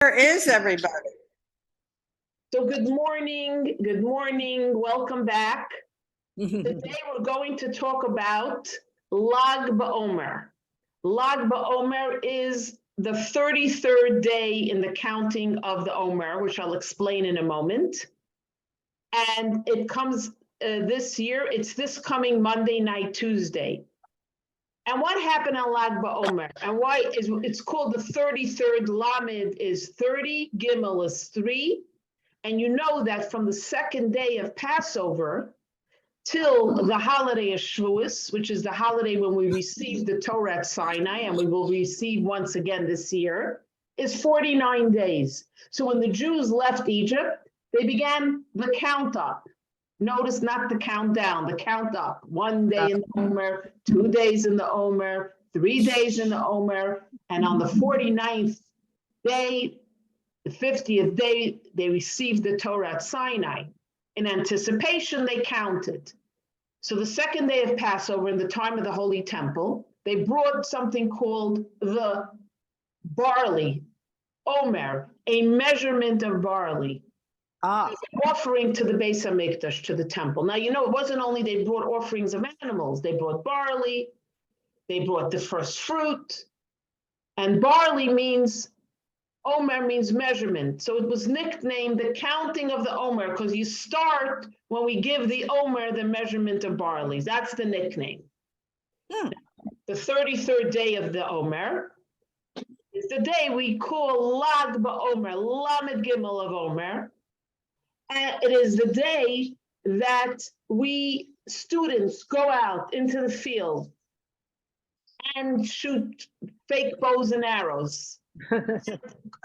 Where is everybody? So good morning, welcome back. Today we're going to talk about Lag BaOmer. Lag BaOmer is the 33rd day in the counting of the Omer, which I'll explain in a moment. And it comes this year, it's this coming Monday night, Tuesday. And what happened on Lag BaOmer? And why it's called the 33rd? Lamed is 30, Gimel is 3. And you know that from the second day of Passover till the holiday of Shavuos, which is the holiday when we receive the Torah at Sinai, and we will receive once again this year, is 49 days. So when the Jews left Egypt, they began the count up. Notice not the countdown, the count up. 1 day in the Omer, 2 days in the Omer, 3 days in the Omer, and on the 49th day, the 50th day, they received the Torah at Sinai. In anticipation, they counted. So the second day of Passover, in the time of the Holy Temple, they brought something called the barley, Omer, a measurement of barley. Offering to the Beis HaMikdash, to the temple. Now, you know, it wasn't only they brought offerings of animals, they brought barley, they brought the first fruit, and barley means, Omer means measurement. So it was nicknamed the counting of the Omer, because you start when we give the Omer the measurement of barley. That's the nickname. The 33rd day of the Omer is the day we call Lag BaOmer, Lamed Gimel of Omer. And it is the day that we students go out into the field and shoot fake bows and arrows,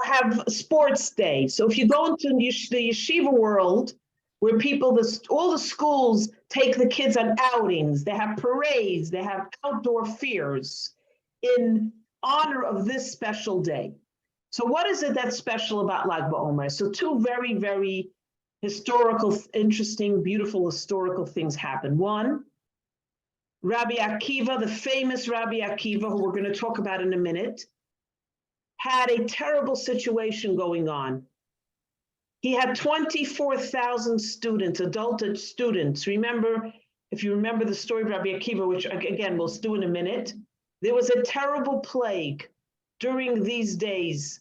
have sports day. So if you go into the yeshiva world, where all the schools take the kids on outings, they have parades, they have outdoor fairs in honor of this special day. So what is it that's special about Lag BaOmer? So two very, very historical, interesting, beautiful historical things happen. One, Rabbi Akiva, the famous Rabbi Akiva, who we're going to talk about in a minute, had a terrible situation going on. He had 24,000 students, adult students. Remember, if you remember the story of Rabbi Akiva, which again, we'll do in a minute, there was a terrible plague during these days.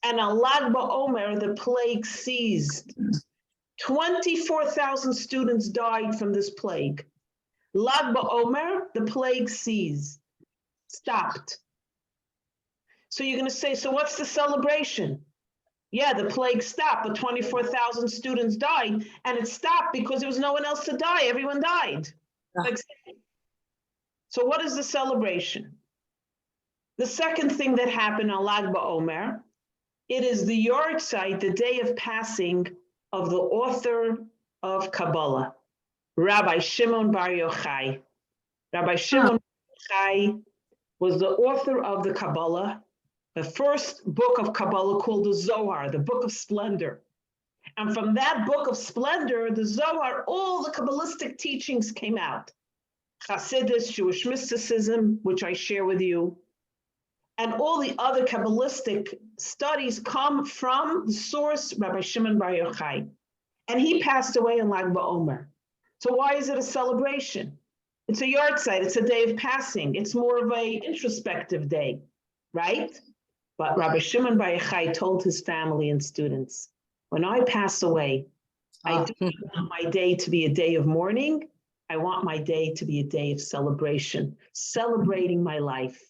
And on Lag BaOmer, the plague ceased. 24,000 students died from this plague. Lag BaOmer, the plague ceased, stopped. So you're going to say, so what's the celebration? Yeah, the plague stopped, but 24,000 students died, and it stopped because there was no one else to die. Everyone died. So what is the celebration? The second thing that happened on Lag BaOmer, it is the yahrzeit, the day of passing of the author of Kabbalah, Rabbi Shimon Bar Yochai. Rabbi Shimon Bar Yochai was the author of the Kabbalah, the first book of Kabbalah called the Zohar, the Book of Splendor. And from that Book of Splendor, the Zohar, all the Kabbalistic teachings came out. Hasidus, Jewish mysticism, which I share with you, and all the other Kabbalistic studies come from the source, Rabbi Shimon Bar Yochai. And he passed away on Lag BaOmer. So why is it a celebration? It's a yahrzeit, it's a day of passing. It's more of an introspective day, right? But Rabbi Shimon Bar Yochai told his family and students, when I pass away, I do not want my day to be a day of mourning. I want my day to be a day of celebration, celebrating my life,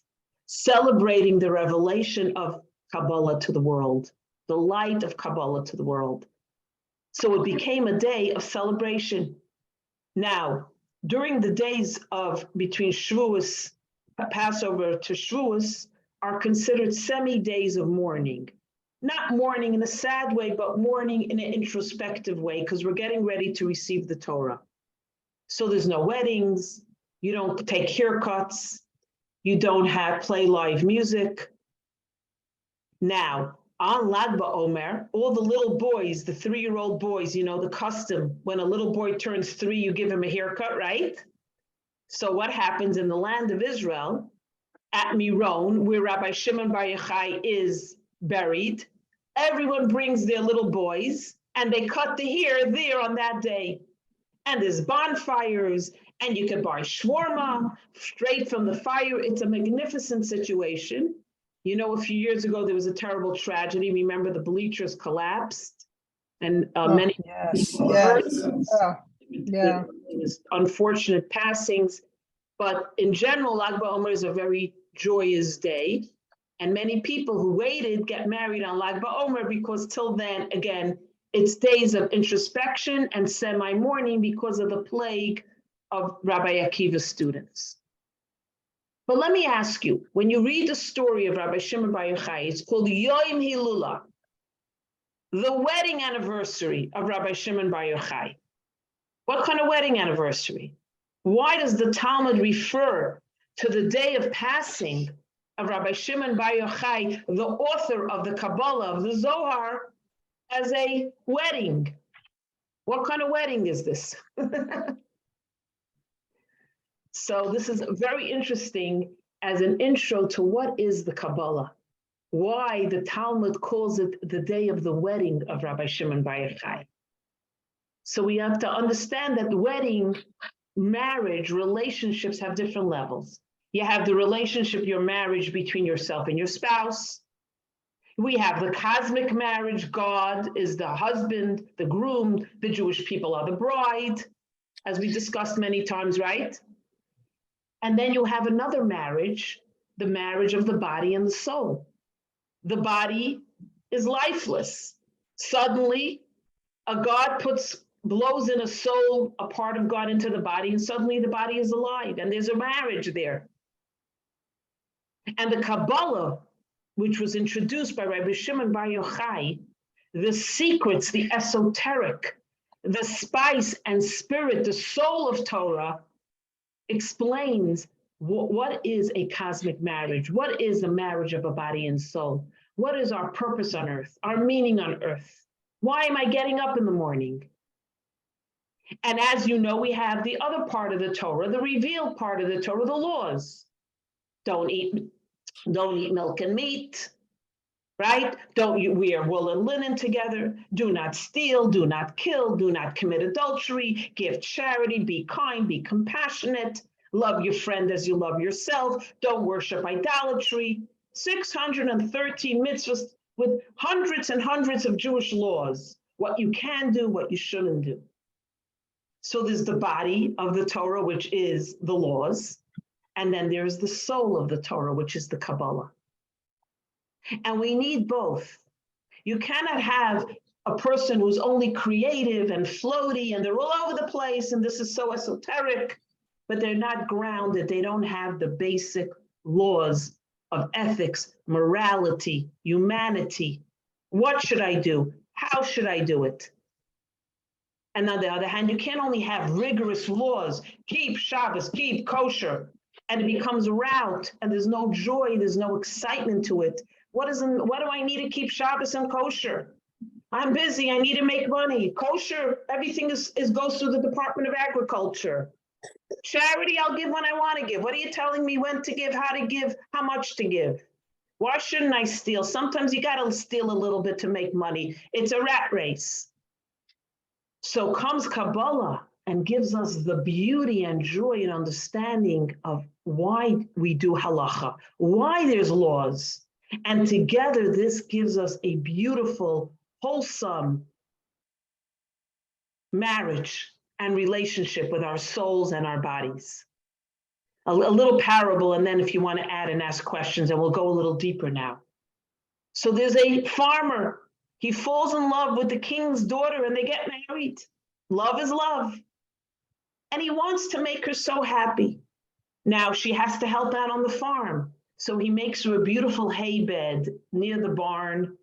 celebrating the revelation of Kabbalah to the world, the light of Kabbalah to the world. So it became a day of celebration. Now, during the days of between Shavuos, Passover to Shavuos, are considered semi-days of mourning. Not mourning in a sad way, but mourning in an introspective way, because we're getting ready to receive the Torah. So there's no weddings, you don't take haircuts, you don't play live music. Now, on Lag BaOmer, all the little boys, the 3-year-old boys, you know, the custom, when a little boy turns 3, you give him a haircut, right? So what happens in the land of Israel, at Miron, where Rabbi Shimon Bar Yochai is buried, Everyone brings their little boys, and they cut the hair there on that day. And there's bonfires, and you can buy shawarma straight from the fire. It's a magnificent situation. You know, a few years ago, there was a terrible tragedy. Remember, the bleachers collapsed, and many people were hurt. Yeah. It was unfortunate passings. But in general, Lag BaOmer is a very joyous day. And many people who waited get married on Lag BaOmer because till then, again, it's days of introspection and semi-mourning because of the plague of Rabbi Akiva's students. But let me ask you, when you read the story of Rabbi Shimon Bar Yochai, it's called Yom Hilula, the wedding anniversary of Rabbi Shimon Bar Yochai. What kind of wedding anniversary? Why does the Talmud refer to the day of passing of Rabbi Shimon Bar Yochai, the author of the Kabbalah, of the Zohar, as a wedding? What kind of wedding is this? So this is very interesting as an intro to what is the Kabbalah, why the Talmud calls it the day of the wedding of Rabbi Shimon Bar Yochai. So we have to understand that the wedding, marriage, relationships have different levels. You have the relationship, your marriage between yourself and your spouse. We have the cosmic marriage. God is the husband, the groom, the Jewish people are the bride, as we discussed many times, right? And then you have another marriage, the marriage of the body and the soul. The body is lifeless. Suddenly, a God blows in a soul, a part of God into the body, and suddenly the body is alive, and there's a marriage there. And the Kabbalah, which was introduced by Rabbi Shimon Bar Yochai, the secrets, the esoteric, the spice and spirit, the soul of Torah, explains what is a cosmic marriage, what is the marriage of a body and soul, what is our purpose on earth, our meaning on earth, why am I getting up in the morning? And as you know, we have the other part of the Torah, the revealed part of the Torah, the laws. Don't eat milk and meat, right? Don't you wear wool and linen together. Do not steal, do not kill, do not commit adultery, give charity, be kind, be compassionate, love your friend as you love yourself, don't worship idolatry. 613 mitzvahs with hundreds and hundreds of Jewish laws, what you can do, what you shouldn't do. So there's the body of the Torah, which is the laws, and then there's the soul of the Torah, which is the Kabbalah. And we need both. You cannot have a person who's only creative and floaty and they're all over the place and this is so esoteric, but they're not grounded. They don't have the basic laws of ethics, morality, humanity. What should I do? How should I do it? And on the other hand, you can't only have rigorous laws, keep Shabbos, keep kosher, and it becomes a route and there's no joy, there's no excitement to it. What do I need to keep Shabbos and kosher? I'm busy, I need to make money. Kosher, everything goes through the Department of Agriculture. Charity, I'll give when I want to give. What are you telling me when to give, how much to give? Why shouldn't I steal? Sometimes you got to steal a little bit to make money. It's a rat race. So comes Kabbalah and gives us the beauty and joy and understanding of why we do halacha, why there's laws. And together, this gives us a beautiful, wholesome marriage and relationship with our souls and our bodies. A little parable, and then if you want to add and ask questions, and we'll go a little deeper now. So there's a farmer. He falls in love with the king's daughter, and they get married. Love is love. And he wants to make her so happy. Now, she has to help out on the farm. So he makes her a beautiful hay bed near the barn,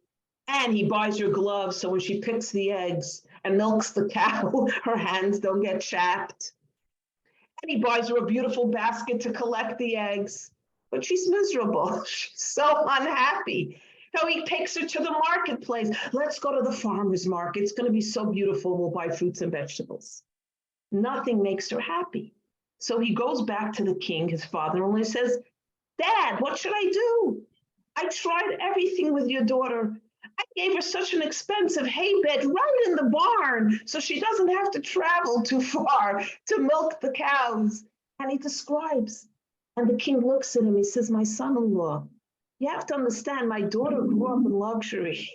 and he buys her gloves so when she picks the eggs and milks the cow, her hands don't get chapped. And he buys her a beautiful basket to collect the eggs, but she's miserable. She's so unhappy. So he takes her to the marketplace. Let's go to the farmer's market. It's going to be so beautiful. We'll buy fruits and vegetables. Nothing makes her happy. So he goes back to the king, his father-in-law, and says, Dad, what should I do? I tried everything with your daughter. I gave her such an expensive hay bed right in the barn so she doesn't have to travel too far to milk the cows. And he describes, and the king looks at him, he says, my son-in-law, you have to understand, my daughter grew up in luxury.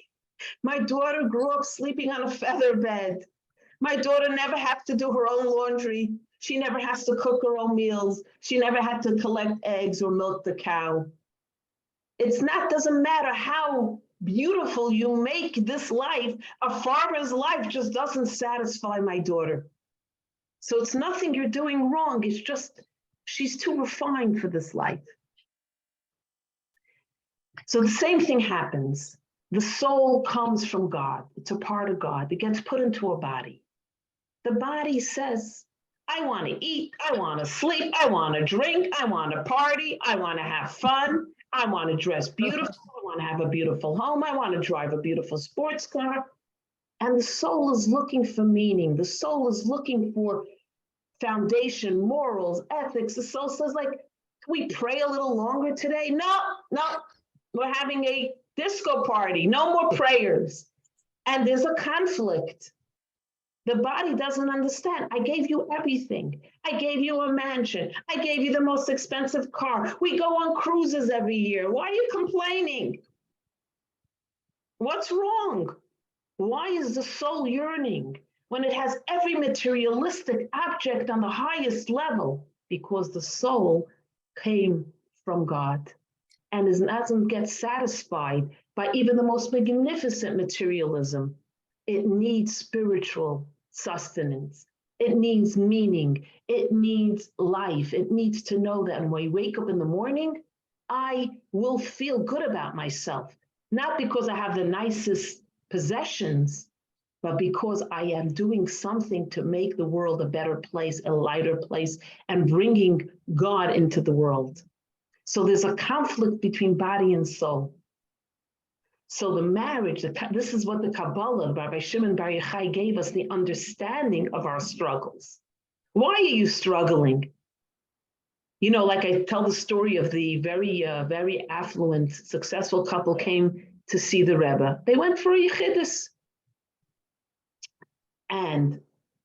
My daughter grew up sleeping on a feather bed. My daughter never had to do her own laundry. She never has to cook her own meals. She never had to collect eggs or milk the cow. Doesn't matter how beautiful you make this life, a farmer's life just doesn't satisfy my daughter. So it's nothing you're doing wrong. It's just, she's too refined for this life. So the same thing happens. The soul comes from God. It's a part of God. It gets put into a body. The body says, I want to eat, I want to sleep, I want to drink, I want to party, I want to have fun, I want to dress beautiful, I want to have a beautiful home, I want to drive a beautiful sports car. And the soul is looking for meaning. The soul is looking for foundation, morals, ethics. The soul says, like, can we pray a little longer today? No, we're having a disco party, no more prayers. And there's a conflict. The body doesn't understand. I gave you everything. I gave you a mansion. I gave you the most expensive car. We go on cruises every year. Why are you complaining? What's wrong? Why is the soul yearning when it has every materialistic object on the highest level? Because the soul came from God and doesn't get satisfied by even the most magnificent materialism. It needs spiritual sustenance. It needs meaning. It needs life. It needs to know that when I wake up in the morning, I will feel good about myself. Not because I have the nicest possessions, but because I am doing something to make the world a better place, a lighter place, and bringing God into the world. So there's a conflict between body and soul. So the marriage, this is what the Kabbalah, Rabbi Shimon Bar Yochai gave us, the understanding of our struggles. Why are you struggling? You know, like I tell the story of the very affluent, successful couple came to see the Rebbe. They went for a yechidus. And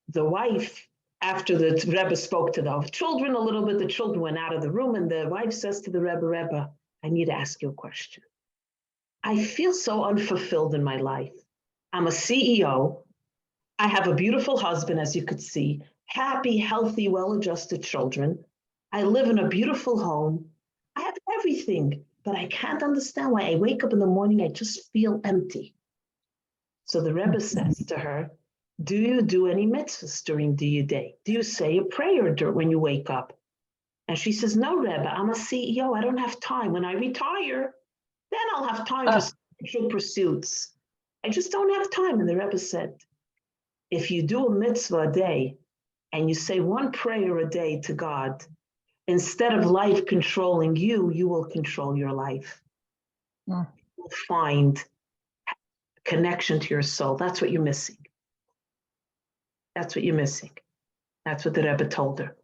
the wife, after the Rebbe spoke to the children a little bit, the children went out of the room, and the wife says to the Rebbe, I need to ask you a question. I feel so unfulfilled in my life. I'm a CEO. I have a beautiful husband, as you could see, happy, healthy, well-adjusted children. I live in a beautiful home. I have everything, but I can't understand why I wake up in the morning, I just feel empty. So the Rebbe says to her, do you do any mitzvahs during the day? Do you say a prayer when you wake up? And she says, no, Rebbe, I'm a CEO. I don't have time. When I retire, then I'll have time for spiritual pursuits. I just don't have time. And the Rebbe said, if you do a mitzvah a day and you say one prayer a day to God, instead of life controlling you, you will control your life. You will find connection to your soul. That's what you're missing. That's what you're missing. That's what the Rebbe told her.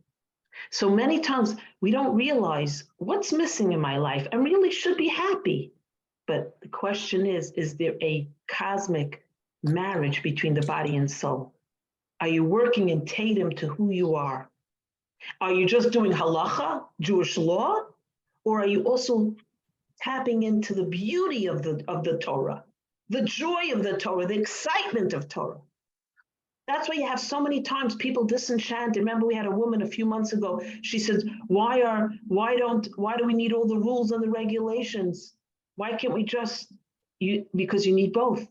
So many times we don't realize what's missing in my life. I really should be happy. But the question is there a cosmic marriage between the body and soul? Are you working in tandem to who you are? Are you just doing halacha, Jewish law? Or are you also tapping into the beauty of the Torah, the joy of the Torah, the excitement of Torah? That's why you have so many times people disenchanted. Remember, we had a woman a few months ago. She said, why do we need all the rules and the regulations? Why can't we because you need both.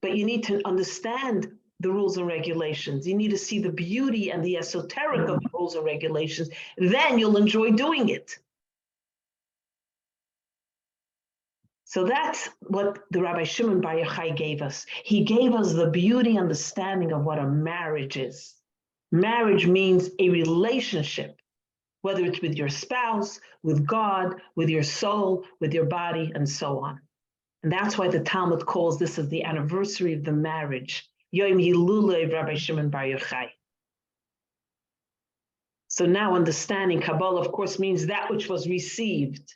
But you need to understand the rules and regulations. You need to see the beauty and the esoteric of the rules and regulations. Then you'll enjoy doing it. So that's what the Rabbi Shimon Bar Yochai gave us. He gave us the beauty understanding of what a marriage is. Marriage means a relationship, whether it's with your spouse, with God, with your soul, with your body, and so on. And that's why the Talmud calls this as the anniversary of the marriage, Yom Hilulei Rabbi Shimon Bar Yochai. So now understanding Kabbalah, of course, means that which was received.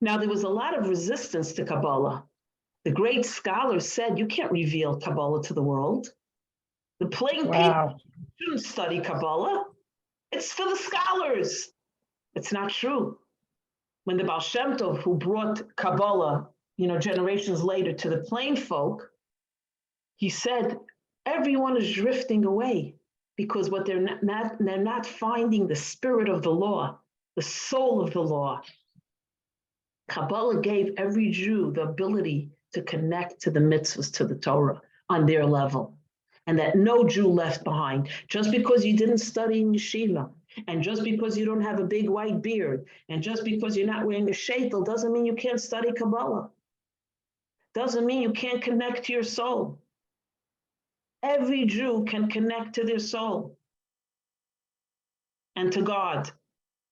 Now, there was a lot of resistance to Kabbalah. The great scholars said, you can't reveal Kabbalah to the world. The plain people shouldn't study Kabbalah. It's for the scholars. It's not true. When the Baal Shem Tov, who brought Kabbalah, generations later to the plain folk, he said, everyone is drifting away because what they're not finding the spirit of the law, the soul of the law. Kabbalah gave every Jew the ability to connect to the mitzvahs, to the Torah on their level, and that no Jew left behind. Just because you didn't study in yeshiva, and just because you don't have a big white beard, and just because you're not wearing a sheitel, doesn't mean you can't study Kabbalah. Doesn't mean you can't connect to your soul. Every Jew can connect to their soul and to God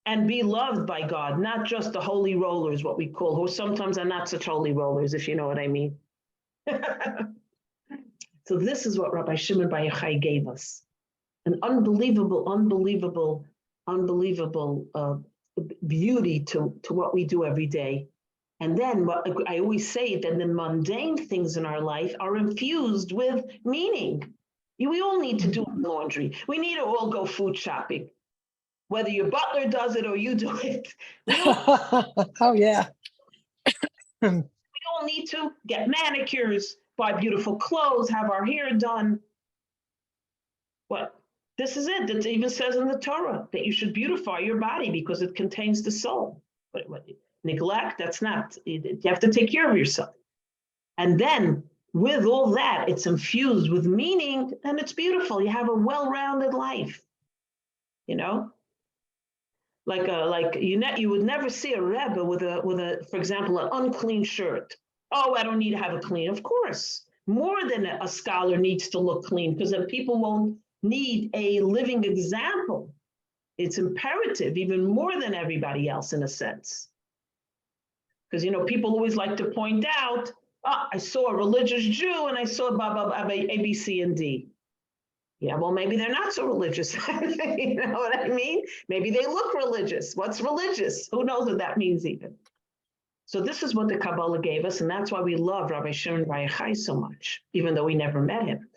and be loved by God, not just the holy rollers, what we call, who sometimes are not such holy rollers, if you know what I mean. So this is what Rabbi Shimon Bar Yochai gave us. An unbelievable beauty to what we do every day. And then what I always say that the mundane things in our life are infused with meaning. We all need to do laundry. We need to all go food shopping. Whether your butler does it or you do it. Oh, yeah. We all need to get manicures, buy beautiful clothes, have our hair done. What? This is it. It even says in the Torah that you should beautify your body because it contains the soul. But neglect, that's not. You have to take care of yourself. And then with all that, it's infused with meaning and it's beautiful. You have a well-rounded life, you would never see a Rebbe with a, for example, an unclean shirt. Oh, I don't need to have a clean. Of course, more than a scholar needs to look clean because then people won't need a living example. It's imperative, even more than everybody else in a sense. Because, people always like to point out, I saw a religious Jew and I saw A, B, C, and D. Yeah, well, maybe they're not so religious. You know what I mean? Maybe they look religious. What's religious? Who knows what that means even? So this is what the Kabbalah gave us, and that's why we love Rabbi Shimon Bar Yochai so much, even though we never met him.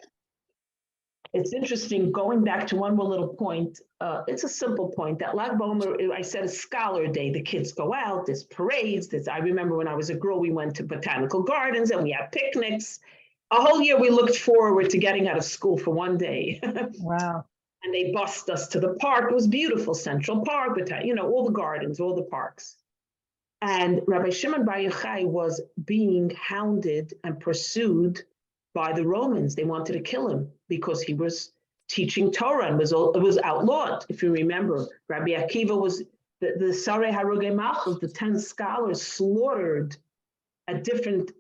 It's interesting, going back to one more little point, it's a simple point, that Lag BaOmer, I said, is Scholar Day. The kids go out, there's parades. I remember when I was a girl, we went to botanical gardens and we had picnics. A whole year we looked forward to getting out of school for one day. Wow. And they bussed us to the park. It was beautiful, Central Park, but all the gardens, all the parks. And Rabbi Shimon Bar Yochai was being hounded and pursued by the Romans. They wanted to kill him because he was teaching Torah and it was outlawed. If you remember, Rabbi Akiva was the Sarei Harugei Malchus, the 10 scholars slaughtered at different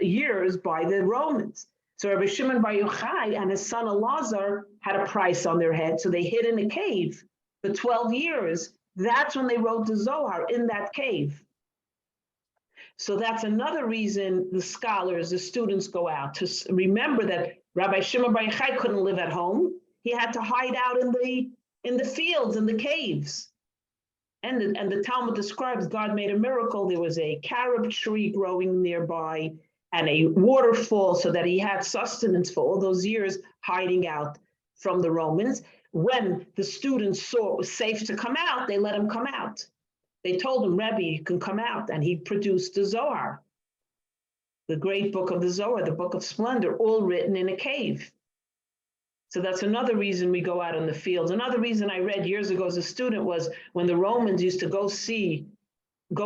years by the Romans. So Rabbi Shimon Bar Yochai and his son Elazar had a price on their head, so they hid in a cave for 12 years. That's when they wrote the Zohar, in that cave. So that's another reason the scholars, the students go out to remember that Rabbi Shimon Bar Yochai couldn't live at home. He had to hide out in the fields, in the caves. And the Talmud describes God made a miracle. There was a carob tree growing nearby and a waterfall, so that he had sustenance for all those years hiding out from the Romans. When the students saw it was safe to come out, they let him come out. They told him, Rebbe, you can come out. And he produced the Zohar, the great book of the Zohar, the book of splendor, all written in a cave. So that's another reason we go out in the fields. Another reason I read years ago as a student was when the Romans used to go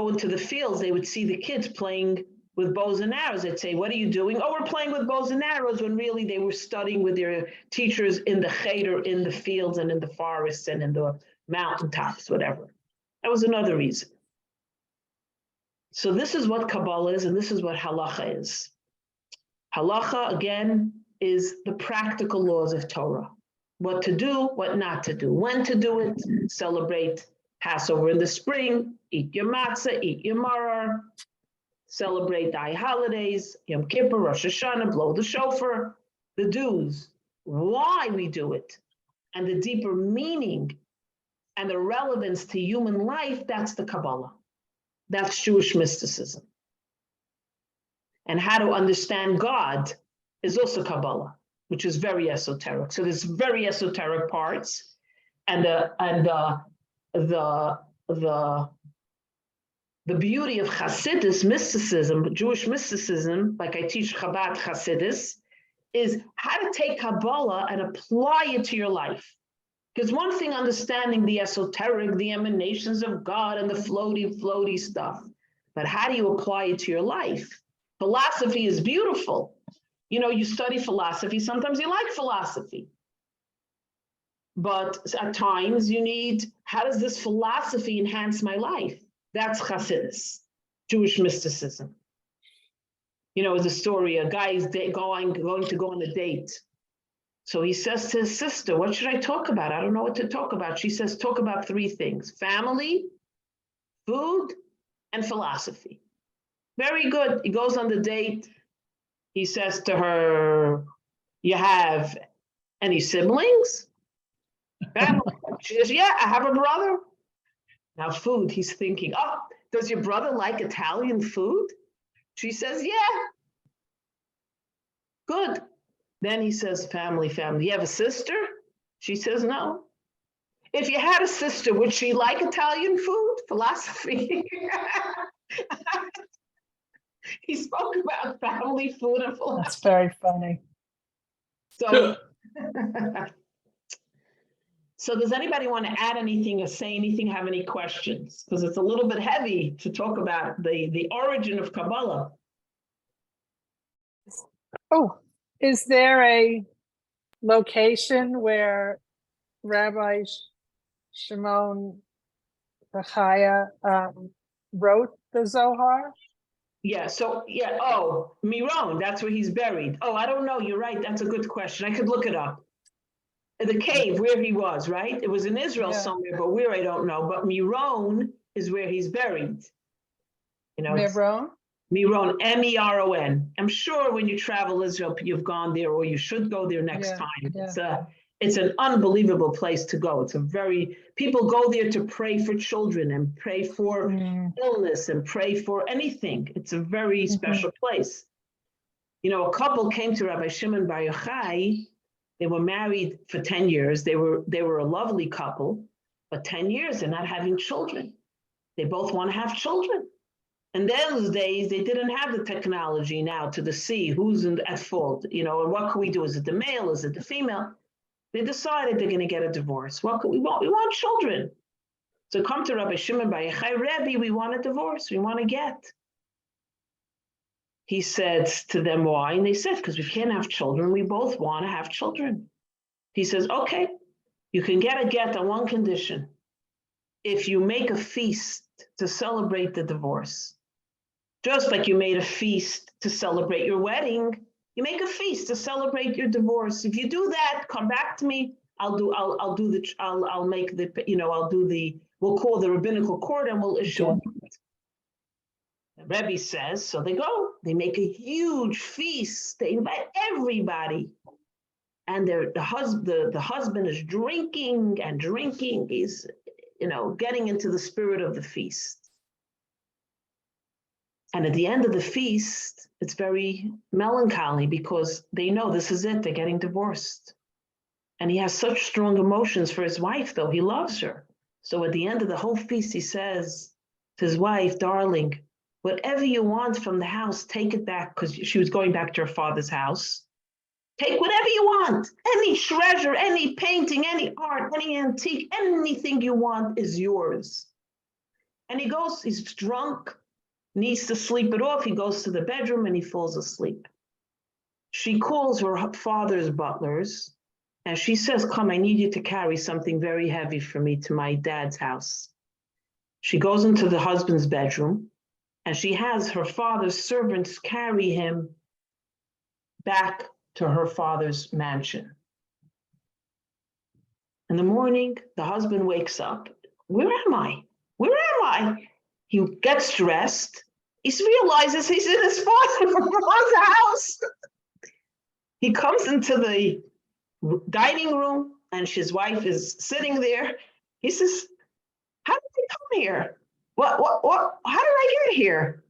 into the fields, they would see the kids playing with bows and arrows. They'd say, what are you doing? Oh, we're playing with bows and arrows, when really they were studying with their teachers in the cheder, in the fields and in the forests and in the mountaintops, whatever. That was another reason. So this is what Kabbalah is, and this is what halacha is. Halacha, again, is the practical laws of Torah. What to do, what not to do, when to do it, celebrate Passover in the spring, eat your matzah, eat your maror, celebrate the holidays, Yom Kippur, Rosh Hashanah, blow the shofar, the do's, why we do it, and the deeper meaning and the relevance to human life, that's the Kabbalah. That's Jewish mysticism. And how to understand God is also Kabbalah, which is very esoteric. So there's very esoteric parts, and the beauty of Hasidus mysticism, Jewish mysticism, like I teach Chabad Hasidus, is how to take Kabbalah and apply it to your life. Because one thing, understanding the esoteric, the emanations of God and the floaty stuff, but how do you apply it to your life? Philosophy is beautiful. You know, you study philosophy, sometimes you like philosophy. But at times you need, how does this philosophy enhance my life? That's Hasidus, Jewish mysticism. You know, the story, a guy is going to go on a date. So he says to his sister, what should I talk about? I don't know what to talk about. She says, talk about three things: family, food, and philosophy. Very good. He goes on the date. He says to her, you have any siblings? She says, yeah, I have a brother. Now food, he's thinking, oh, does your brother like Italian food? She says, yeah. Good. Then he says, family. You have a sister? She says, no. If you had a sister, would she like Italian food? Philosophy. He spoke about family, food, and philosophy. That's very funny. So, so does anybody want to add anything or say anything, have any questions? Because it's a little bit heavy to talk about the origin of Kabbalah. Oh, is there a location where Rabbi Shimon Bechaya wrote the Zohar? Yeah, so, yeah, oh, Miron, that's where he's buried. Oh, I don't know, you're right, that's a good question. I could look it up. The cave where he was, right? It was in Israel somewhere, but where I don't know. But Miron is where he's buried. You know, Miron? Miron, M-E-R-O-N. I'm sure when you travel Israel, you've gone there, or you should go there next time. Yeah. It's an unbelievable place to go. It's a very, people go there to pray for children and pray for illness and pray for anything. It's a very special place. You know, a couple came to Rabbi Shimon Bar Yochai. They were married for 10 years. They were a lovely couple, but 10 years, they're not having children. They both want to have children. In those days, they didn't have the technology now to see who's at fault, you know, and what can we do? Is it the male? Is it the female? They decided they're going to get a divorce. What can we want? We want children. So come to Rabbi Shimon Bar Yochai, Rebbe, we want a divorce. We want to get. He said to them, why? And they said, because we can't have children. We both want to have children. He says, okay, you can get a get on one condition. If you make a feast to celebrate the divorce, just like you made a feast to celebrate your wedding, you make a feast to celebrate your divorce. If you do that, come back to me. We'll call the rabbinical court and we'll issue it. The Rebbe says, so they go, they make a huge feast, they invite everybody. And the husband is drinking, he's, getting into the spirit of the feast. And at the end of the feast, it's very melancholy because they know this is it, they're getting divorced. And he has such strong emotions for his wife, though, he loves her. So at the end of the whole feast, he says to his wife, darling, whatever you want from the house, take it back, because she was going back to her father's house. Take whatever you want, any treasure, any painting, any art, any antique, anything you want is yours. And he goes, he's drunk, needs to sleep it off. He goes to the bedroom and he falls asleep. She calls her father's butlers and she says, come, I need you to carry something very heavy for me to my dad's house. She goes into the husband's bedroom and she has her father's servants carry him back to her father's mansion. In the morning, the husband wakes up. Where am I? Where am I? He gets dressed. He realizes he's in his father's house. He comes into the dining room and his wife is sitting there. He says, how did they come here? What? How did I get here?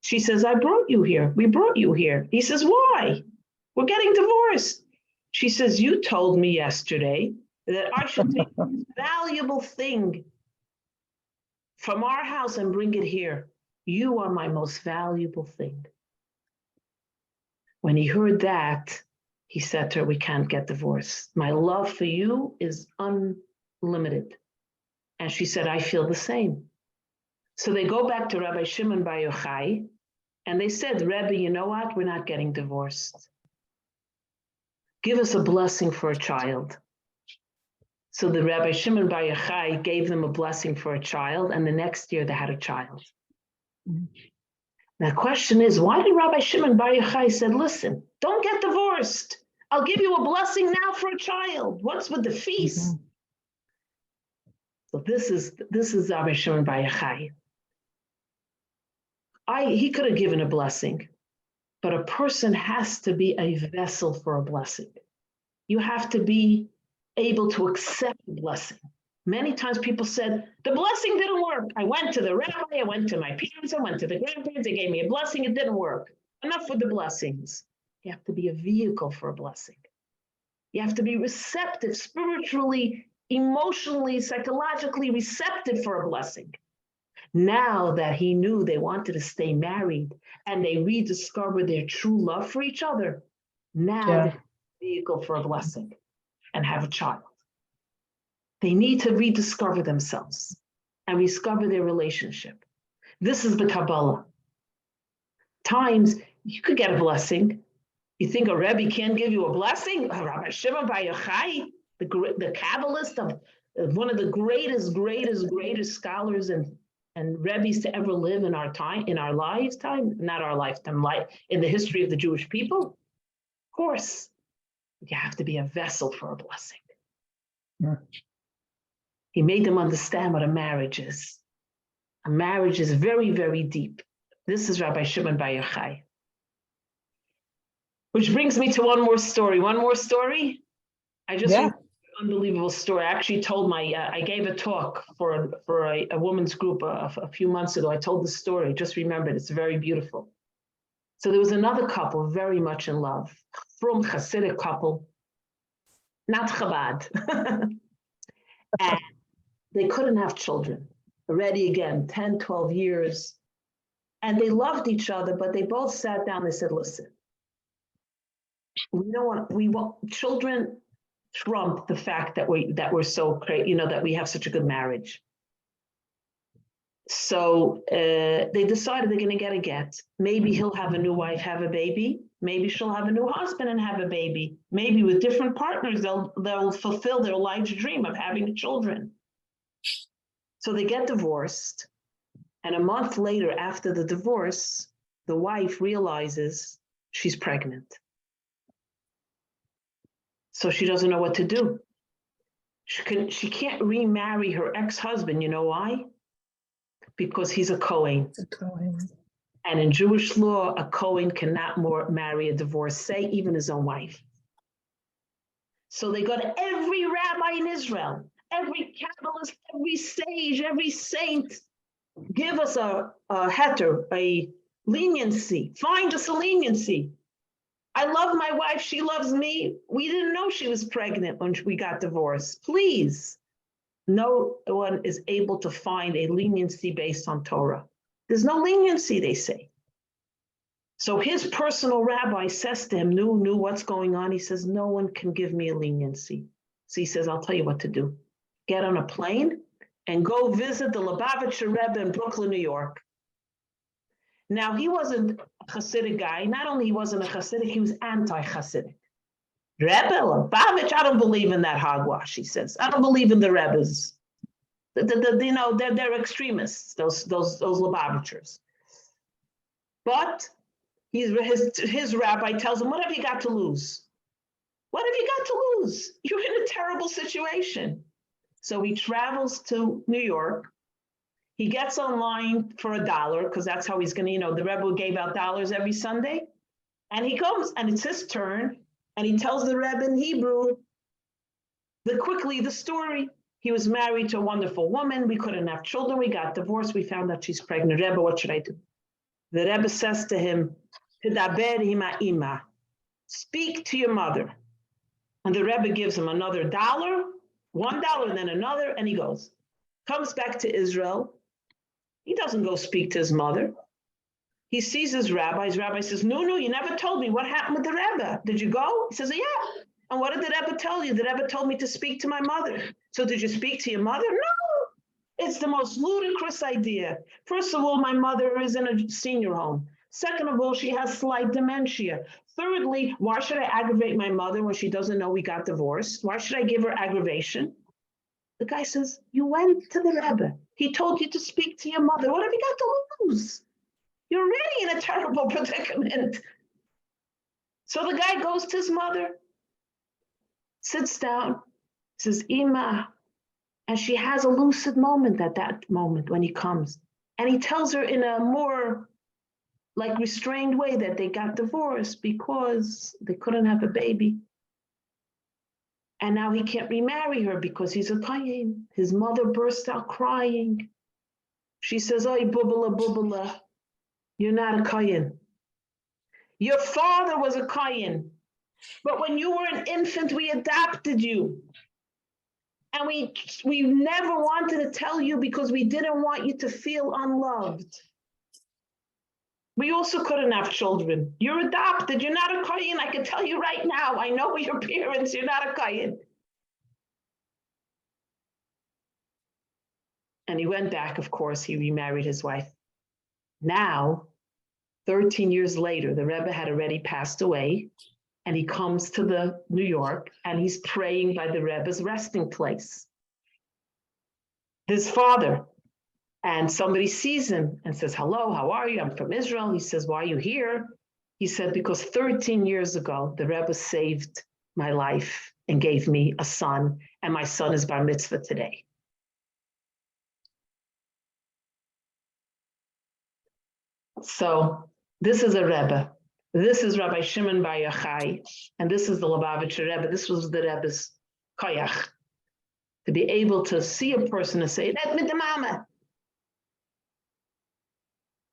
She says, I brought you here. We brought you here. He says, why? We're getting divorced. She says, you told me yesterday that I should take this valuable thing from our house and bring it here. You are my most valuable thing. When he heard that, he said to her, we can't get divorced. My love for you is unlimited. And she said, I feel the same. So they go back to Rabbi Shimon Bar Yochai, and they said, Rebbe, you know what? We're not getting divorced. Give us a blessing for a child. So the Rabbi Shimon Bar Yochai gave them a blessing for a child, and the next year they had a child. Now, the question is, why did Rabbi Shimon Bar Yochai said, listen, don't get divorced. I'll give you a blessing now for a child. What's with the feast? So this is Rabbi Shimon Bar Yochai. He could have given a blessing, but a person has to be a vessel for a blessing. You have to be able to accept the blessing. Many times people said, the blessing didn't work. I went to the rabbi, I went to my parents, I went to the grandparents, they gave me a blessing, it didn't work. Enough with the blessings. You have to be a vehicle for a blessing. You have to be receptive, spiritually, emotionally, psychologically receptive for a blessing. Now that he knew they wanted to stay married and they rediscovered their true love for each other, now they're a vehicle for a blessing and have a child. They need to rediscover themselves and rediscover their relationship. This is the Kabbalah. Times you could get a blessing. You think a Rebbe can't give you a blessing? Rabbi Shimon Bar Yochai, the Kabbalist of one of the greatest scholars and Rebbes to ever live in our time, in our lifetime, not our lifetime, in the history of the Jewish people. Of course, you have to be a vessel for a blessing. Yeah. He made them understand what a marriage is. A marriage is very, very deep. This is Rabbi Shimon Bar Yochai. Which brings me to one more story. I just remembered an unbelievable story. I actually told I gave a talk for a women's group a few months ago. I told the story, just remembered, it's very beautiful. So there was another couple very much in love, from Hasidic couple, not Chabad. And they couldn't have children. Already again, 10, 12 years. And they loved each other, but they both sat down, they said, listen, we want children trump the fact that we're so great, that we have such a good marriage. So they decided they're going to get a get. Maybe he'll have a new wife, have a baby. Maybe she'll have a new husband and have a baby. Maybe with different partners, they'll fulfill their life's dream of having children. So they get divorced. And a month later, after the divorce, the wife realizes she's pregnant. So she doesn't know what to do. She can't remarry her ex-husband. You know why? Because he's a Kohen. And in Jewish law, a Kohen cannot marry a divorcee, even his own wife. So they go to every rabbi in Israel, every Kabbalist, every sage, every saint. Give us a heter, a leniency. Find us a leniency. I love my wife, she loves me. We didn't know she was pregnant when we got divorced. Please. No one is able to find a leniency based on Torah. There's no leniency, they say. So his personal rabbi says to him, knew what's going on. He says, no one can give me a leniency. So he says, I'll tell you what to do. Get on a plane and go visit the Lubavitcher Rebbe in Brooklyn, New York. Now, he wasn't a Hasidic guy. Not only he wasn't a Hasidic, he was anti-Hasidic. Rebbe, Lubavitch, I don't believe in that hogwash, he says. I don't believe in the Rebbes. They're extremists, those Lubavitchers. But his rabbi tells him, what have you got to lose? What have you got to lose? You're in a terrible situation. So he travels to New York. He gets online for $1 because that's how he's going to, the Rebbe gave out dollars every Sunday. And he comes and it's his turn. And he tells the Rebbe in Hebrew, the story. He was married to a wonderful woman. We couldn't have children. We got divorced. We found out she's pregnant. Rebbe, what should I do? The Rebbe says to him, Tidaber hima ima. Speak to your mother. And the Rebbe gives him another $1, $1, and then another, and he goes. Comes back to Israel. He doesn't go speak to his mother. He sees his rabbi. His rabbi says, no, you never told me. What happened with the Rebbe? Did you go? He says, yeah. And what did the Rebbe tell you? The Rebbe told me to speak to my mother. So did you speak to your mother? No. It's the most ludicrous idea. First of all, my mother is in a senior home. Second of all, she has slight dementia. Thirdly, why should I aggravate my mother when she doesn't know we got divorced? Why should I give her aggravation? The guy says, you went to the Rebbe. He told you to speak to your mother. What have you got to lose? You're already in a terrible predicament. So the guy goes to his mother, sits down, says, Ima, and she has a lucid moment at that moment when he comes. And he tells her in a more restrained way that they got divorced because they couldn't have a baby. And now he can't remarry her because he's a Kayin. His mother bursts out crying. She says, oy, bubala, you're not a Kayin. Your father was a Kayin. But when you were an infant, we adopted you. And we never wanted to tell you because we didn't want you to feel unloved. We also couldn't have children. You're adopted. You're not a Kayin. I can tell you right now. I know your parents. You're not a Kayin. And he went back, of course. He remarried his wife. Now, 13 years later, the Rebbe had already passed away. And he comes to the New York and he's praying by the Rebbe's resting place. His father. And somebody sees him and says, hello, how are you? I'm from Israel. He says, why are you here? He said, because 13 years ago, the Rebbe saved my life and gave me a son, and my son is bar mitzvah today. So this is a Rebbe. This is Rabbi Shimon Bar Yochai, and this is the Lubavitcher Rebbe. This was the Rebbe's koyach, to be able to see a person and say, let me the mama.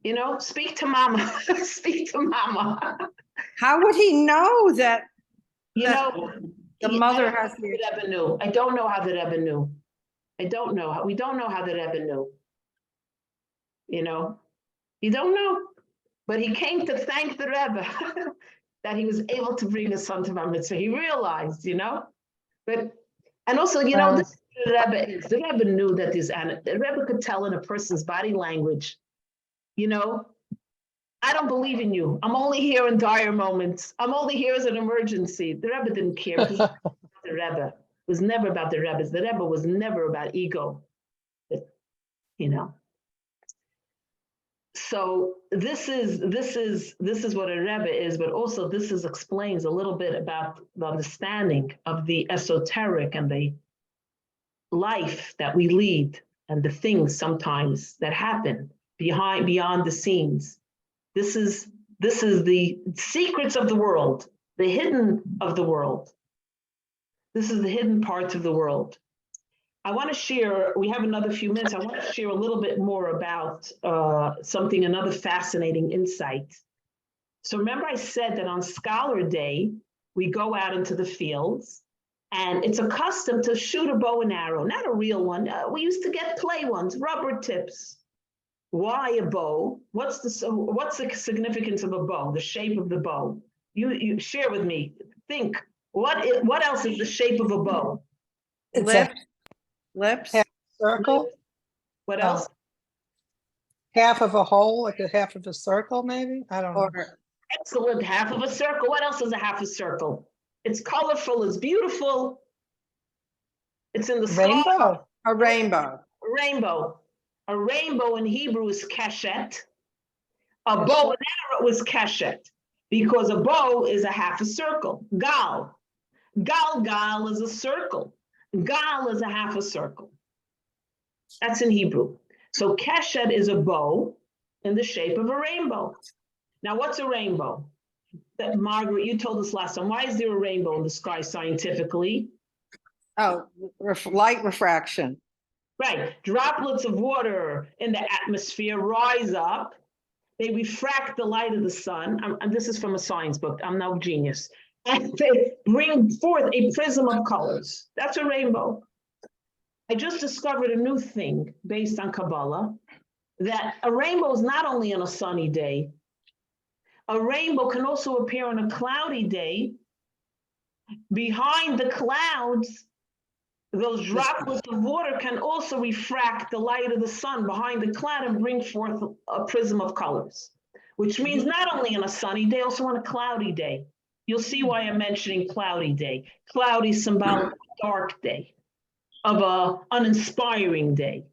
You know, speak to mama, speak to mama. How would he know that? You know, the mother has the Rebbe knew. I don't know how the Rebbe knew. I don't know. We don't know how the Rebbe knew. You know, you don't know. But he came to thank the Rebbe that he was able to bring his son to bar mitzvah. He realized, you know. But and also, you know, this is what the Rebbe is. The Rebbe knew that the Rebbe could tell in a person's body language. You know, I don't believe in you. I'm only here in dire moments. I'm only here as an emergency. The Rebbe didn't care because the Rebbe. It was never about the Rebbe. The Rebbe was never about ego. You know. So this is what a Rebbe is, but also this explains a little bit about the understanding of the esoteric and the life that we lead and the things sometimes that happen beyond the scenes. This is the secrets of the world, the hidden of the world. This is the hidden parts of the world. I want to share, we have another few minutes, I want to share a little bit more about another fascinating insight. So remember I said that on Scholar Day, we go out into the fields and it's a custom to shoot a bow and arrow, not a real one. We used to get clay ones, rubber tips. Why a bow? What's the significance of a bow, the shape of the bow? You share with me, think, what else is the shape of a bow? Lips. Half circle. What else? Half of a hole, like a half of a circle, maybe? I don't know. Excellent, half of a circle. What else is a half a circle? It's colorful, it's beautiful. It's in the sky. Rainbow. A rainbow. Rainbow. A rainbow in Hebrew is keshet. A bow and arrow is keshet, because a bow is a half a circle. Gal. Gal is a circle. Gal is a half a circle. That's in Hebrew. So keshet is a bow in the shape of a rainbow. Now, what's a rainbow? That Margaret, you told us last time. Why is there a rainbow in the sky scientifically? Oh, light refraction. Right, droplets of water in the atmosphere rise up. They refract the light of the sun. And this is from a science book. I'm no genius. And they bring forth a prism of colors. That's a rainbow. I just discovered a new thing based on Kabbalah, that a rainbow is not only on a sunny day, a rainbow can also appear on a cloudy day. Behind the clouds, those droplets of water can also refract the light of the sun behind the cloud and bring forth a prism of colors, which means not only on a sunny day, also on a cloudy day. You'll see why I'm mentioning cloudy day. Cloudy symbolic of dark day, of an uninspiring day.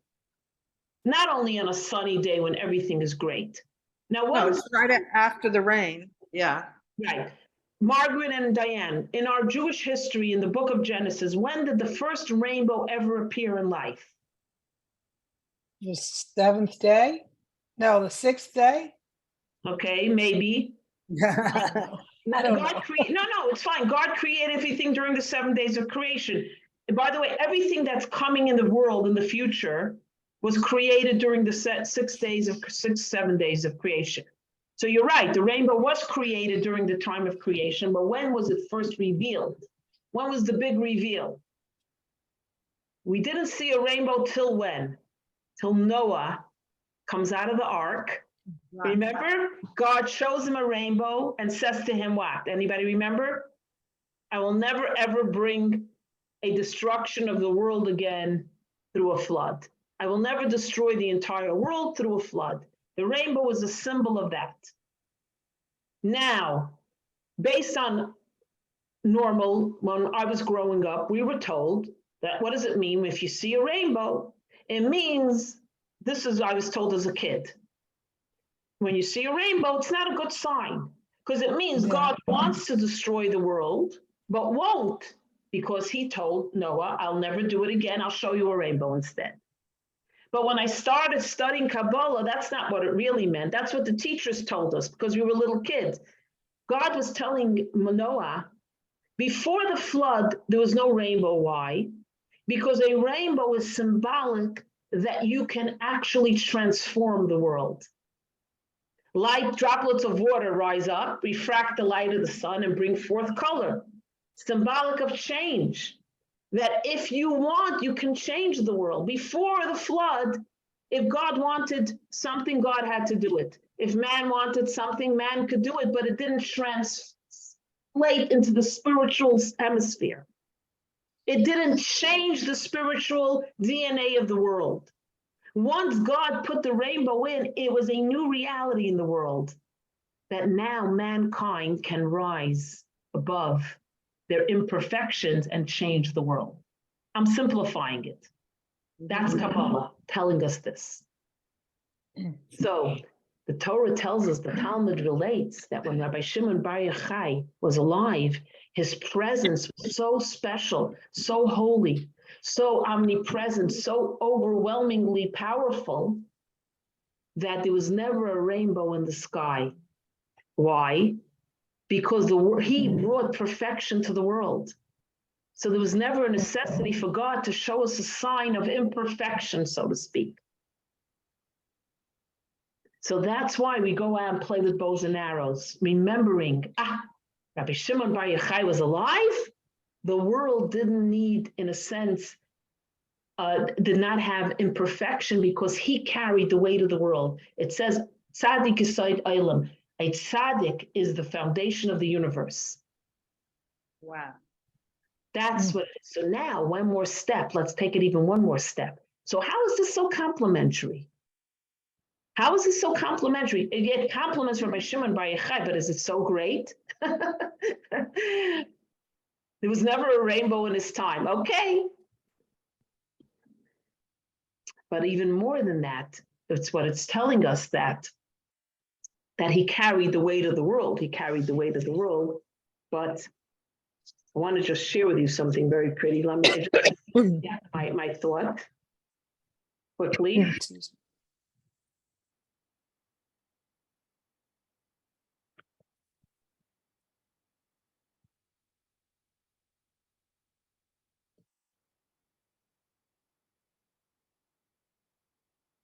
Not only on a sunny day when everything is great. Now, No, it's right after the rain. Yeah. right. Margaret and Diane, in our Jewish history in the book of Genesis, when did the first rainbow ever appear in life? The seventh day? No, the sixth day? Okay, maybe. I don't know. No, it's fine. God created everything during the 7 days of creation. And by the way, everything that's coming in the world in the future was created during the 7 days of creation. So you're right, the rainbow was created during the time of creation, but when was it first revealed? When was the big reveal? We didn't see a rainbow till when? Till Noah comes out of the ark. Remember? God shows him a rainbow and says to him what? Anybody remember? I will never ever bring a destruction of the world again through a flood. I will never destroy the entire world through a flood. The rainbow is a symbol of that. Now, based on normal, when I was growing up, we were told that what does it mean if you see a rainbow? It means, I was told as a kid, when you see a rainbow, it's not a good sign because it means God wants to destroy the world, but won't, because he told Noah, I'll never do it again. I'll show you a rainbow instead. But when I started studying Kabbalah, that's not what it really meant. That's what the teachers told us because we were little kids. God was telling Noah, before the flood, there was no rainbow. Why? Because a rainbow is symbolic that you can actually transform the world. Light droplets of water rise up, refract the light of the sun, and bring forth color, symbolic of change. That if you want, you can change the world. Before the flood, if God wanted something, God had to do it. If man wanted something, man could do it, but it didn't translate into the spiritual hemisphere. It didn't change the spiritual DNA of the world. Once God put the rainbow in, it was a new reality in the world that now mankind can rise above their imperfections and change the world. I'm simplifying it. That's Kabbalah telling us this. So the Torah tells us, the Talmud relates that when Rabbi Shimon Bar Yochai was alive, his presence was so special, so holy, so omnipresent, so overwhelmingly powerful that there was never a rainbow in the sky. Why? Because he brought perfection to the world. So there was never a necessity for God to show us a sign of imperfection, so to speak. So that's why we go out and play with bows and arrows, remembering, Rabbi Shimon Bar Yochai was alive. The world didn't need, in a sense, did not have imperfection because he carried the weight of the world. It says, Tzaddik Yesod Olam. A tzaddik is the foundation of the universe. Wow. That's what it is. So now, one more step. Let's take it even one more step. So how is this so complementary? How is this so complementary? It complements Rabbi Shimon Bar Yochai, but is it so great? There was never a rainbow in his time. Okay. But even more than that, it's what it's telling us that he carried the weight of the world. He carried the weight of the world. But I want to just share with you something very pretty. Let me just get my thought quickly.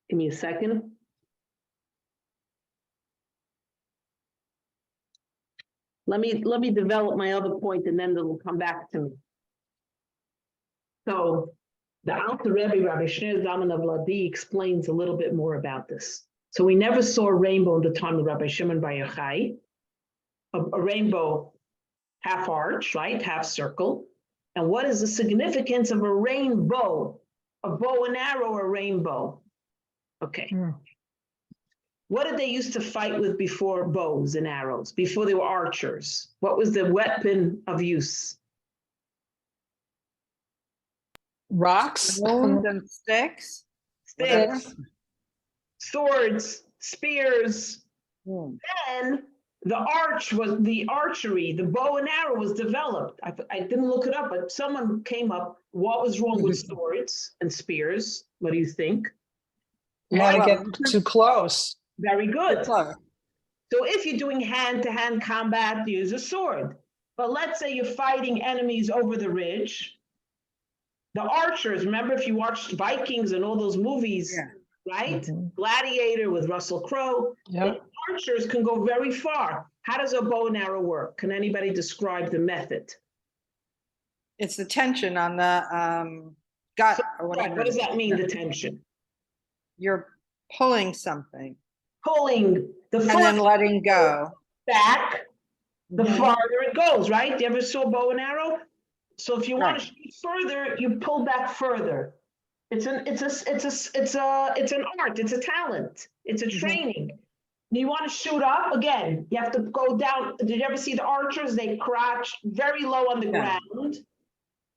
Give me a second. Let me develop my other point and then it'll come back to me. So the Alter Rebbe, Rabbi Shneur Zalman of Ladi, explains a little bit more about this. So we never saw a rainbow in the time of Rabbi Shimon Bar Yochai, a rainbow half arch, right, half circle. And what is the significance of a rainbow, a bow and arrow, or rainbow? Okay. What did they used to fight with before bows and arrows, before they were archers? What was the weapon of use? Rocks? Stones and sticks. Whatever. Sticks, swords, spears. Hmm. Then the archery, the bow and arrow was developed. I didn't look it up, but someone came up. What was wrong with swords and spears? What do you think? You want to Well, get too close. Very good. Clever. So if you're doing hand-to-hand combat, use a sword. But let's say you're fighting enemies over the ridge. The archers, remember if you watched Vikings and all those movies, Yeah. right? Mhm. Gladiator with Russell Crowe. Yeah. The archers can go very far. How does a bow and arrow work? Can anybody describe the method? It's the tension on the gut or whatever. What does it that is. mean, the tension? You're pulling something Pulling the and then foot letting go. back, the Mhm. farther it goes, right? You ever saw bow and arrow? So if you want Right. to shoot further, you pull back further. It's an art, it's a talent, it's a Mhm. training. You want to shoot up again, you have to go down. Did you ever see the archers? They crouch very low on the Yeah. ground.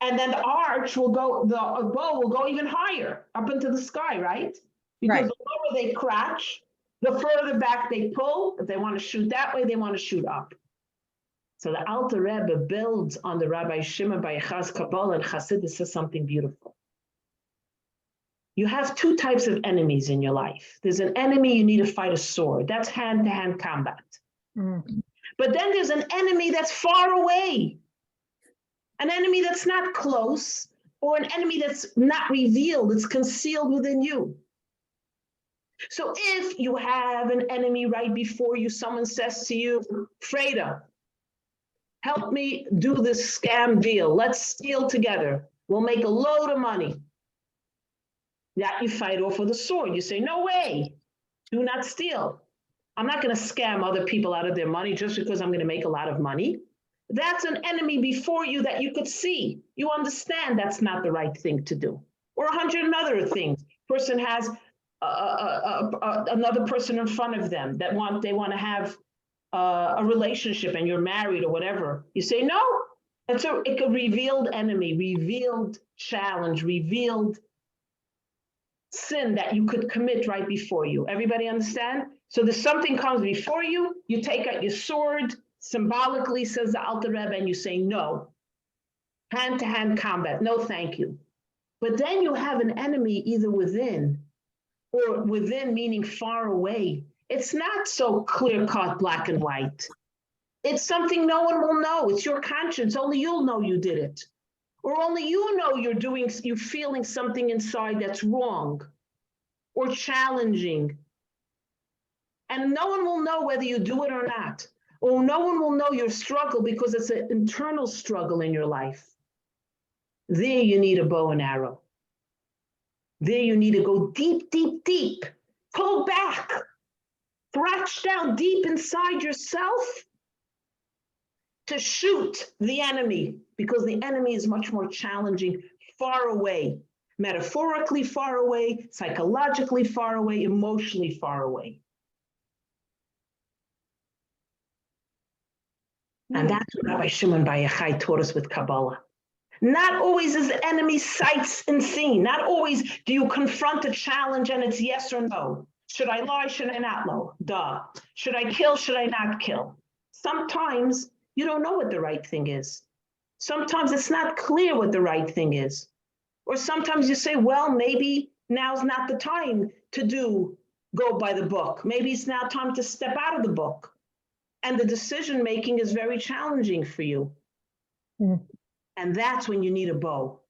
And then the arch will go, the bow will go even higher up into the sky, right? Because Right. the lower they crouch, the further back they pull. If they want to shoot that way, they want to shoot up. So the Alter Rebbe builds on the Rabbi Shimon Bar Yochai's Kabbalah and Chassidus says something beautiful. You have two types of enemies in your life. There's an enemy you need to fight a sword. That's hand-to-hand combat. Mm. But then there's an enemy that's far away. An enemy that's not close, or an enemy that's not revealed, it's concealed within you. So if you have an enemy right before you, someone says to you, Freida, help me do this scam deal. Let's steal together. We'll make a load of money. That you fight off with a sword. You say, no way, do not steal. I'm not going to scam other people out of their money just because I'm going to make a lot of money. That's an enemy before you that you could see. You understand that's not the right thing to do. Or 100 other things. Person has another person in front of them that they want to have a relationship and you're married or whatever. You say, no, it's a revealed enemy, revealed challenge, revealed sin that you could commit right before you. Everybody understand? So there's something comes before you, you take out your sword, symbolically, says the Alter Rebbe, and you say no. Hand-to-hand combat, no thank you. But then you have an enemy either within, or within meaning far away. It's not so clear-cut, black and white. It's something no one will know. It's your conscience. Only you'll know you did it. Or only you know you're feeling something inside that's wrong or challenging. And no one will know whether you do it or not. Or no one will know your struggle because it's an internal struggle in your life. There you need a bow and arrow. There you need to go deep, deep, deep. Pull back. Thrust down deep inside yourself to shoot the enemy, because the enemy is much more challenging, far away, metaphorically far away, psychologically far away, emotionally far away. And that's what Rabbi Shimon Bar Yochai taught us with Kabbalah. Not always is the enemy sights and seen. Not always do you confront a challenge and it's yes or no. Should I lie? Should I not lie? Duh. Should I kill? Should I not kill? Sometimes you don't know what the right thing is. Sometimes it's not clear what the right thing is. Or sometimes you say, well, maybe now's not the time to go by the book. Maybe it's now time to step out of the book. And the decision making is very challenging for you. Mm. And that's when you need a bow.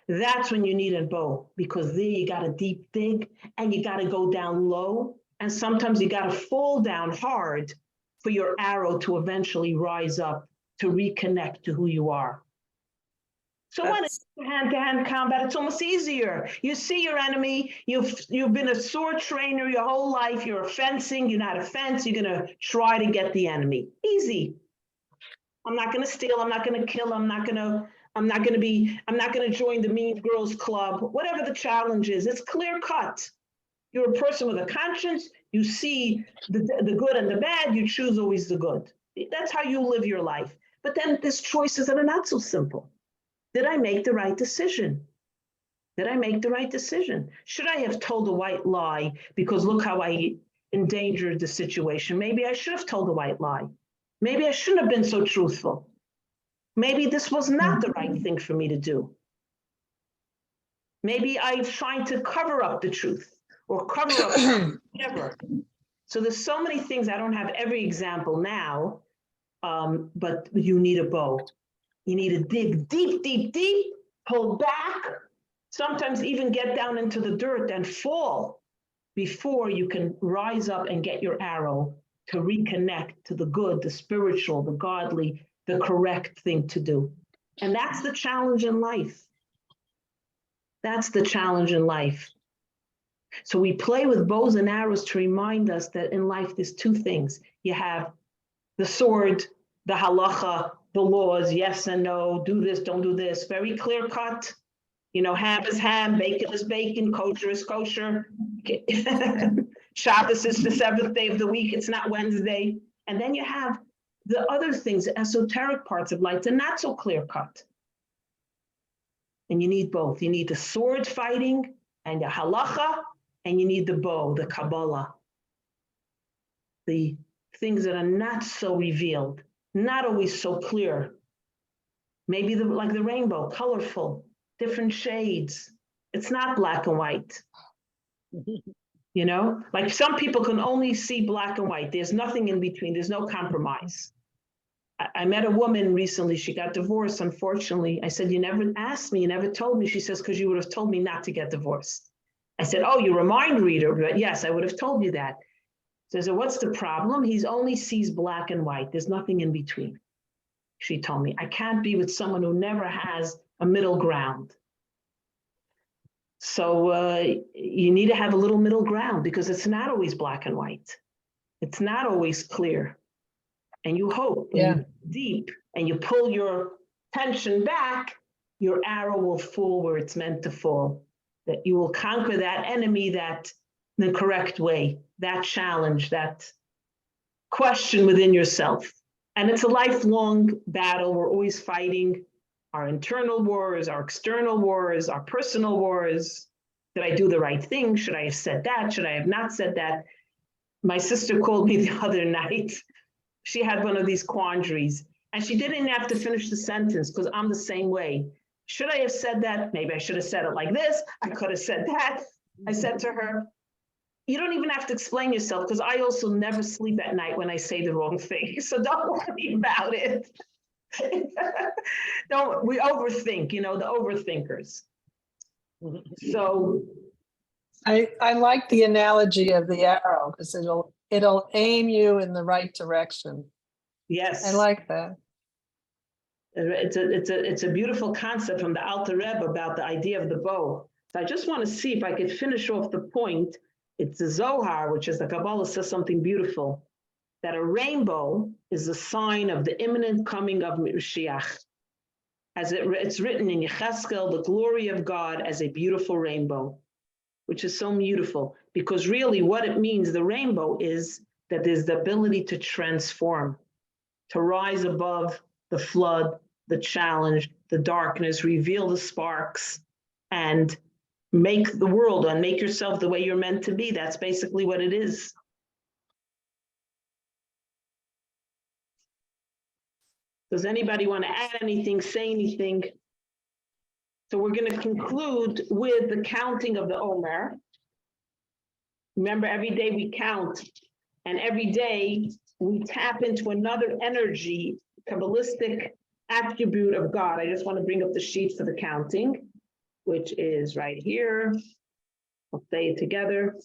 That's when you need a bow, because there you got to deep dig and you got to go down low. And sometimes you got to fall down hard for your arrow to eventually rise up to reconnect to who you are. So when it's hand-to-hand combat, it's almost easier. You see your enemy, you've been a sword trainer your whole life, you're fencing, you know how to fence, you're gonna try to get the enemy. Easy. I'm not gonna steal, I'm not gonna kill, I'm not gonna join the mean girls club, whatever the challenge is, it's clear cut. You're a person with a conscience, you see the good and the bad, you choose always the good. That's how you live your life. But then there's choices that are not so simple. Did I make the right decision? Did I make the right decision? Should I have told a white lie because look how I endangered the situation? Maybe I should have told a white lie. Maybe I shouldn't have been so truthful. Maybe this was not the right thing for me to do. Maybe I'm trying to cover up the truth or cover up whatever. So there's so many things. I don't have every example now, but you need a bow. You need to dig deep, deep, deep, pull back, sometimes even get down into the dirt and fall before you can rise up and get your arrow to reconnect to the good, the spiritual, the godly, the correct thing to do. And that's the challenge in life. That's the challenge in life. So we play with bows and arrows to remind us that in life there's two things. You have the sword, the halacha, the laws, yes and no, do this, don't do this, very clear cut. You know, ham is ham, bacon is bacon, kosher is kosher. Shabbos is the seventh day of the week, it's not Wednesday. And then you have the other things, the esoteric parts of life, they're not so clear cut. And you need both. You need the sword fighting and the halacha, and you need the bow, the Kabbalah. The things that are not so revealed, not always so clear. Maybe like the rainbow, colorful, different shades. It's not black and white. You know, like some people can only see black and white. There's nothing in between. There's no compromise. I met a woman recently. She got divorced, unfortunately. I said, you never asked me, you never told me. She says, because you would have told me not to get divorced. I said, oh, you're a mind reader. But yes, I would have told you that. So what's the problem? He only sees black and white. There's nothing in between. She told me, I can't be with someone who never has a middle ground. So you need to have a little middle ground because it's not always black and white. It's not always clear. And you hope you deep and you pull your tension back, your arrow will fall where it's meant to fall. That you will conquer that enemy the correct way, that challenge, that question within yourself. And it's a lifelong battle. We're always fighting our internal wars, our external wars, our personal wars. Did I do the right thing? Should I have said that? Should I have not said that? My sister called me the other night. She had one of these quandaries and she didn't have to finish the sentence because I'm the same way. Should I have said that? Maybe I should have said it like this. I could have said that. I said to her, you don't even have to explain yourself because I also never sleep at night when I say the wrong thing. So don't worry about it. We overthink, you know, the overthinkers. So I like the analogy of the arrow because it'll aim you in the right direction. yes, I like that. It's a beautiful concept from the Alter Rebbe about the idea of the bow. So I just want to see if I could finish off the point. It's the Zohar, which is the Kabbalah, says something beautiful, that a rainbow is a sign of the imminent coming of Mashiach. As it's written in Hakhel, the glory of God as a beautiful rainbow, which is so beautiful, because really what it means, the rainbow, is that there's the ability to transform, to rise above the flood, the challenge, the darkness, reveal the sparks, and make the world and make yourself the way you're meant to be. That's basically what it is. Does anybody want to add anything, say anything? So we're going to conclude with the counting of the Omer. Remember, every day we count, and every day we tap into another energy, Kabbalistic attribute of God. I just want to bring up the sheet for the counting. which is right here. I'll say it together.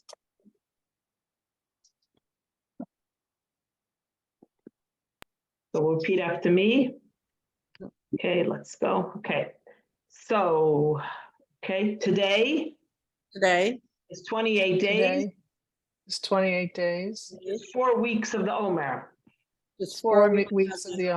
So repeat after me. Okay, let's go. Okay. So, okay, today Today. is 28 days. Today is 28 days, It's 4 weeks of the Omer. It's 4 4 weeks. weeks of the